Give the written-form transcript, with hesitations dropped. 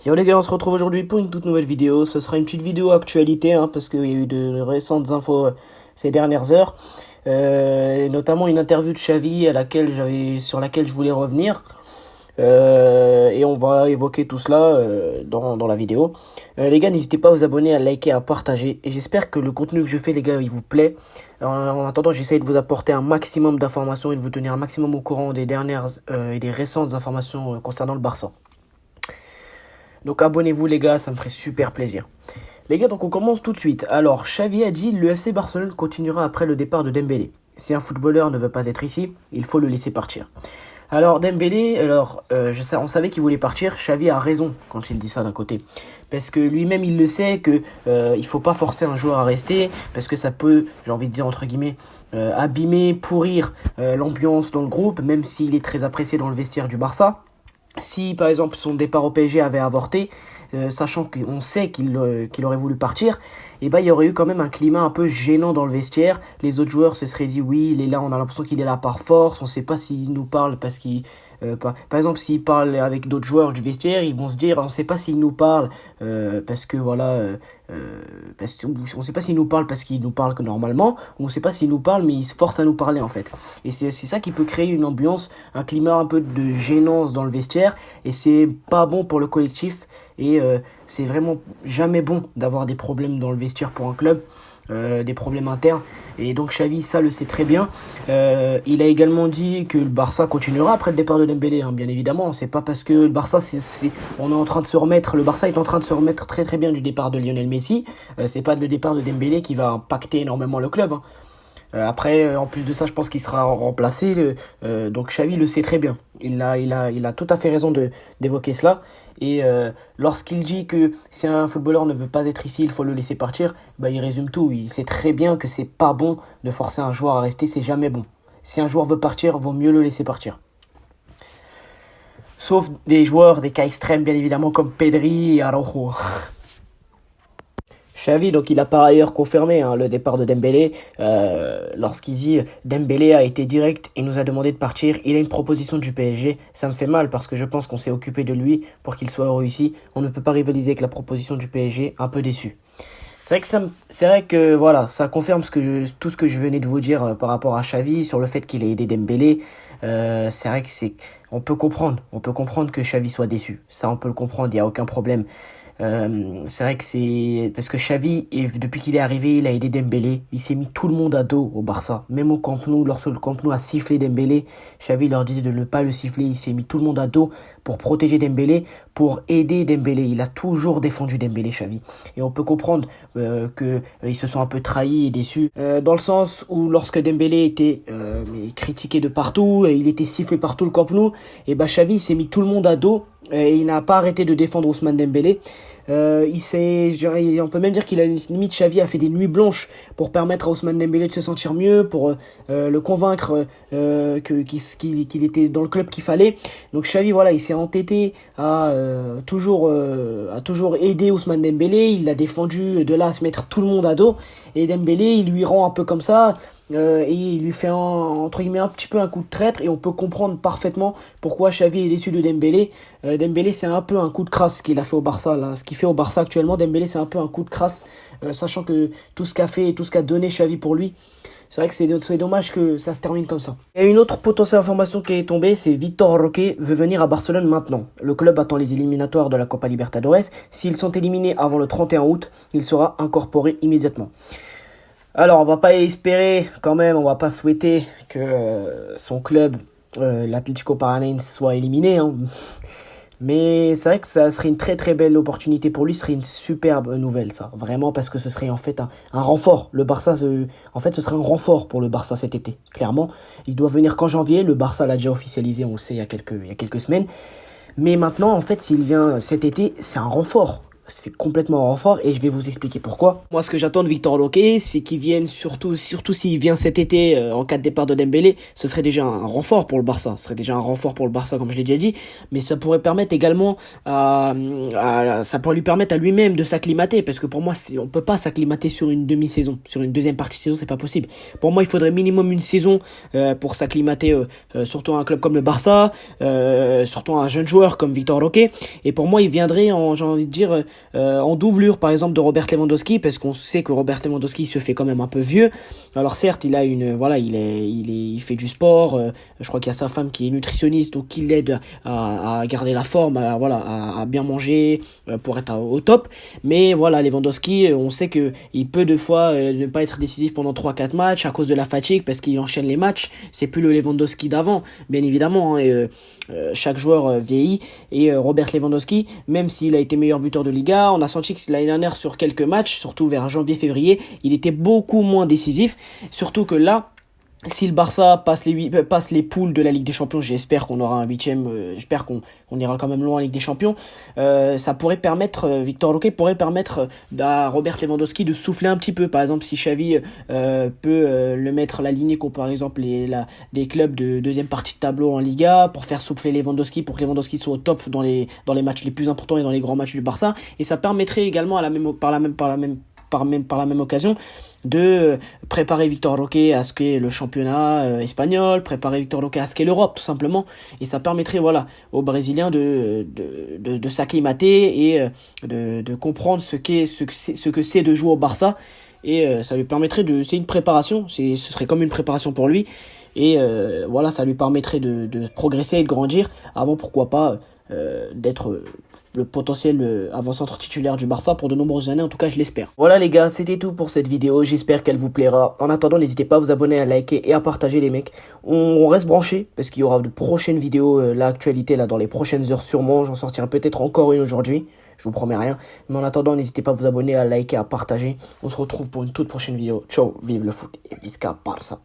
Yo les gars, on se retrouve aujourd'hui pour une toute nouvelle vidéo. Ce sera une petite vidéo actualité, parce qu'il y a eu de récentes infos ces dernières heures. Et notamment une interview de Xavi sur laquelle je voulais revenir. Et on va évoquer tout cela dans la vidéo. Les gars, n'hésitez pas à vous abonner, à liker, à partager. Et j'espère que le contenu que je fais, les gars, il vous plaît. En attendant, j'essaye de vous apporter un maximum d'informations et de vous tenir un maximum au courant des dernières et des récentes informations concernant le Barça. Donc abonnez-vous les gars, ça me ferait super plaisir. Les gars, donc on commence tout de suite. Alors, Xavi a dit, le FC Barcelone continuera après le départ de Dembélé. Si un footballeur ne veut pas être ici, il faut le laisser partir. Alors Dembélé, on savait qu'il voulait partir. Xavi a raison quand il dit ça d'un côté, parce que lui-même il le sait que il faut pas forcer un joueur à rester, parce que ça peut, j'ai envie de dire entre guillemets, abîmer, pourrir l'ambiance dans le groupe, même s'il est très apprécié dans le vestiaire du Barça. Si par exemple son départ au PSG avait avorté, sachant qu'on sait qu'il aurait voulu partir, et il y aurait eu quand même un climat un peu gênant dans le vestiaire. Les autres joueurs se seraient dit oui, il est là, on a l'impression qu'il est là par force, on sait pas s'il nous parle parce qu'il par exemple s'il parle avec d'autres joueurs du vestiaire, ils vont se dire on sait pas s'il nous parle parce que on sait pas s'il nous parle parce qu'il nous parle que normalement, ou on sait pas s'il nous parle mais il se force à nous parler en fait. Et c'est ça qui peut créer une ambiance, un climat un peu de gênance dans le vestiaire, et c'est pas bon pour le collectif. Et c'est vraiment jamais bon d'avoir des problèmes dans le vestiaire pour un club, des problèmes internes. Et donc Xavi, ça le sait très bien. Il a également dit que le Barça continuera après le départ de Dembélé, bien évidemment. C'est pas parce que le Barça, on est en train de se remettre, le Barça est en train de se remettre très très bien du départ de Lionel Messi. C'est pas le départ de Dembélé qui va impacter énormément le club. Après, en plus de ça, je pense qu'il sera remplacé. Donc Xavi le sait très bien. Il a tout à fait raison d'évoquer cela. Et lorsqu'il dit que si un footballeur ne veut pas être ici, il faut le laisser partir, il résume tout. Il sait très bien que c'est pas bon de forcer un joueur à rester, c'est jamais bon. Si un joueur veut partir, vaut mieux le laisser partir. Sauf des joueurs, des cas extrêmes bien évidemment, comme Pedri et Araujo. Xavi, donc il a par ailleurs confirmé le départ de Dembélé lorsqu'il dit Dembélé a été direct et nous a demandé de partir. Il a une proposition du PSG. Ça me fait mal parce que je pense qu'on s'est occupé de lui pour qu'il soit heureux ici. On ne peut pas rivaliser avec la proposition du PSG. Un peu déçu. C'est vrai que voilà, ça confirme tout ce que je venais de vous dire par rapport à Xavi sur le fait qu'il ait aidé Dembélé. C'est vrai que on peut comprendre que Xavi soit déçu. Ça, on peut le comprendre. Il y a aucun problème. C'est vrai que c'est parce que Xavi, depuis qu'il est arrivé, il a aidé Dembélé. Il s'est mis tout le monde à dos au Barça. Même au Camp Nou, lorsque le Camp Nou a sifflé Dembélé, Xavi leur disait de ne pas le siffler. Il s'est mis tout le monde à dos pour protéger Dembélé, pour aider Dembélé. Il a toujours défendu Dembélé, Xavi. Et on peut comprendre ils se sont un peu trahis et déçus. Dans le sens où lorsque Dembélé était critiqué de partout, et il était sifflé partout le Camp Nou, et Xavi s'est mis tout le monde à dos. Et il n'a pas arrêté de défendre Ousmane Dembélé. On peut même dire qu'il a limite, Xavi a fait des nuits blanches pour permettre à Ousmane Dembélé de se sentir mieux, pour le convaincre qu'il était dans le club qu'il fallait. Donc Xavi, voilà, il s'est entêté à toujours aider Ousmane Dembélé. Il l'a défendu de là à se mettre tout le monde à dos. Et Dembélé, il lui rend un peu comme ça. Et il lui fait entre guillemets un petit peu un coup de traître, et on peut comprendre parfaitement pourquoi Xavi est déçu de Dembélé. Dembélé, c'est un peu un coup de crasse qu'il a fait au Barça là. Ce qu'il fait au Barça actuellement, Dembélé, c'est un peu un coup de crasse, sachant que tout ce qu'a fait et tout ce qu'a donné Xavi pour lui. C'est vrai que c'est dommage que ça se termine comme ça. Il y a une autre potentielle information qui est tombée, c'est Vitor Roque veut venir à Barcelone maintenant. Le club attend les éliminatoires de la Copa Libertadores. S'ils sont éliminés avant le 31 août, il sera incorporé immédiatement. Alors, on va pas espérer quand même, on va pas souhaiter que son club, l'Atlético Paranaense, soit éliminé. Mais c'est vrai que ça serait une très très belle opportunité pour lui, ce serait une superbe nouvelle ça, vraiment, parce que ce serait en fait un renfort. Le Barça, ce serait un renfort pour le Barça cet été, clairement. Il doit venir qu'en janvier, le Barça l'a déjà officialisé, on le sait, il y a quelques semaines. Mais maintenant, en fait, s'il vient cet été, c'est un renfort. c'est complètement un renfort et je vais vous expliquer pourquoi. Moi, ce que j'attends de Victor Roque, c'est qu'il vienne surtout s'il vient cet été en cas de départ de Dembélé, ce serait déjà un renfort pour le Barça. Ce serait déjà un renfort pour le Barça, comme je l'ai déjà dit, mais ça pourrait permettre également ça pourrait lui permettre à lui-même de s'acclimater, parce que pour moi, on peut pas s'acclimater sur une demi-saison, sur une deuxième partie de saison, c'est pas possible. Pour moi, il faudrait minimum une saison pour s'acclimater, surtout à un club comme le Barça, surtout à un jeune joueur comme Victor Roque. Et pour moi, il viendrait j'ai envie de dire, en doublure par exemple de Robert Lewandowski, parce qu'on sait que Robert Lewandowski se fait quand même un peu vieux. Alors certes, il fait du sport, je crois qu'il y a sa femme qui est nutritionniste, donc qui l'aide à garder la forme, à bien manger pour être au top. Mais voilà, Lewandowski, on sait que il peut deux fois ne pas être décisif pendant 3-4 matchs à cause de la fatigue, parce qu'il enchaîne les matchs. C'est plus le Lewandowski d'avant, bien évidemment, hein, chaque joueur vieillit, et Robert Lewandowski, même s'il a été meilleur buteur de Liga, on a senti que l'année dernière sur quelques matchs, surtout vers janvier-février, il était beaucoup moins décisif, surtout que là, si le Barça passe les poules de la Ligue des Champions, j'espère qu'on aura un huitième, j'espère qu'on ira quand même loin en Ligue des Champions, ça pourrait permettre, Victor Roque pourrait permettre à Robert Lewandowski de souffler un petit peu. Par exemple, si Xavi peut le mettre à la lignée comme par exemple des clubs de deuxième partie de tableau en Liga, pour faire souffler Lewandowski, pour que Lewandowski soit au top dans les matchs les plus importants et dans les grands matchs du Barça, et ça permettrait également par la même occasion de préparer Victor Roque à ce qu'est le championnat espagnol, préparer Victor Roque à ce qu'est l'Europe tout simplement, et ça permettrait aux Brésiliens de s'acclimater et de comprendre ce que c'est de jouer au Barça, et ça lui permettrait c'est une préparation, ce serait comme une préparation pour lui, et ça lui permettrait de progresser et de grandir avant, pourquoi pas, d'être le potentiel avant-centre titulaire du Barça pour de nombreuses années, en tout cas je l'espère. Voilà les gars, c'était tout pour cette vidéo, j'espère qu'elle vous plaira. En attendant, n'hésitez pas à vous abonner, à liker et à partager les mecs. On reste branchés parce qu'il y aura de prochaines vidéos, l'actualité là dans les prochaines heures sûrement, j'en sortirai peut-être encore une aujourd'hui, je vous promets rien. Mais en attendant, n'hésitez pas à vous abonner, à liker, à partager. On se retrouve pour une toute prochaine vidéo. Ciao, vive le foot et visca Barça.